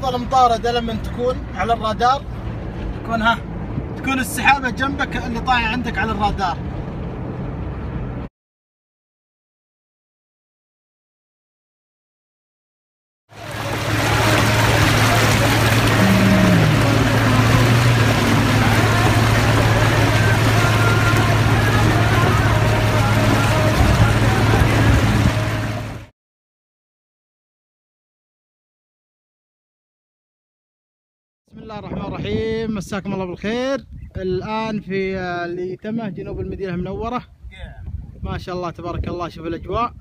افضل مطارده لما تكون على الرادار، تكون السحابه جنبك اللي طايحه عندك على الرادار. بسم الله الرحمن الرحيم، مساكم الله بالخير. الآن في الإيتمة جنوب المدينة المنورة، ما شاء الله تبارك الله. شوف الأجواء،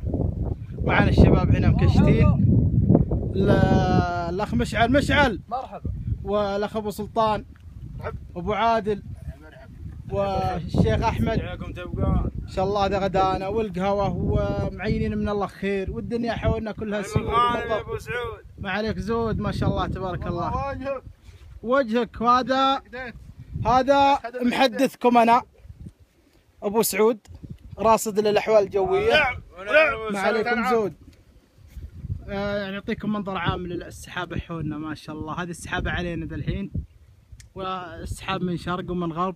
معنا الشباب هنا مكشتين، الأخ مشعل مرحبا، والأخ أبو سلطان وأبو عادل والشيخ أحمد. إن شاء الله هذا غدانا والقهوة ومعينين من الله خير، والدنيا حولنا كلها سرور. أبو سعود ما عليك زود، ما شاء الله تبارك الله. وجهك. وهذا محدثكم انا ابو سعود، راصد للاحوال الجويه. ما عليكم زود. يعني يعطيكم منظر عام للسحابه حولنا، ما شاء الله. هذه السحابه علينا ذا الحين، والسحاب من شرق ومن غرب.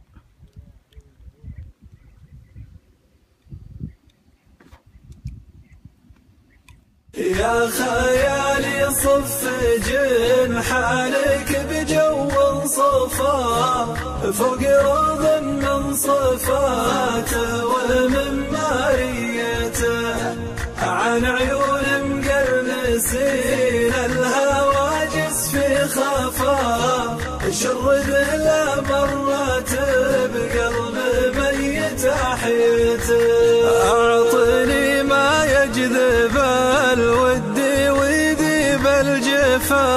يا خيالي صف جنحانك بجو صفا، فوق روض من صفاته ومن ماريته، عن عيون مقرنسين الهواجس في خفا، شرد لا مرت بقلب ميت احيته. اعطني ما يجذب الود ويذيب الجفا،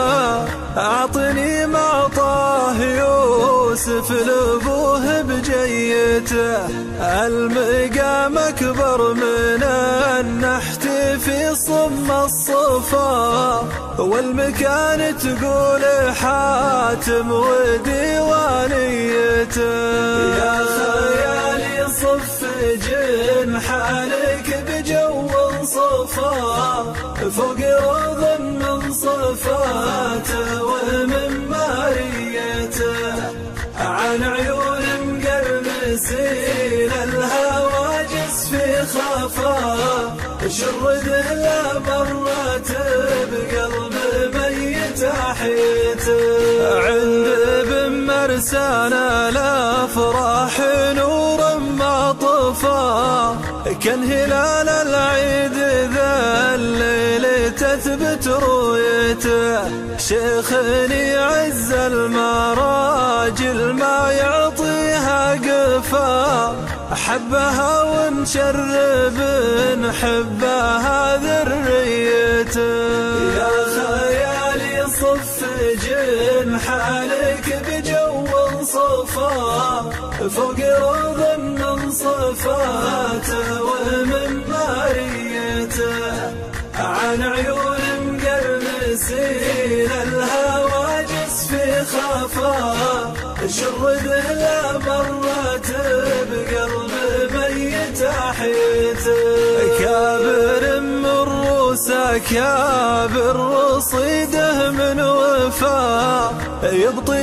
اعطني ما طاه يوسف لابوه بجيته، المقام اكبر من النحت في صم الصفا، والمكان تقول حاتم وديوانيته. يا خيالي صف جنحانك بجو صفا، فوق روض من صفاته ومن ماريته، عن عيون مقرنسين الهواجس في خفا، شرد لا مرت بقلب ميت احيته. عند ابن مرسانا الافراح نور ما طفى، كان هلال العيد ذا الليل تثبت رؤيته، شيخني عز المراجل ما يعطيها قفا، حبها ونشرب نحبها ذريته. يا خيالي صف جنحانك بجو صفا، فوق روض من صفاته ومن ماريته، عن عيون مقرنسين الهواجس في خفا، شرد لا مرت بقلب ميت احيته. كابر من روسه كابر رصيده من وفا، يبطي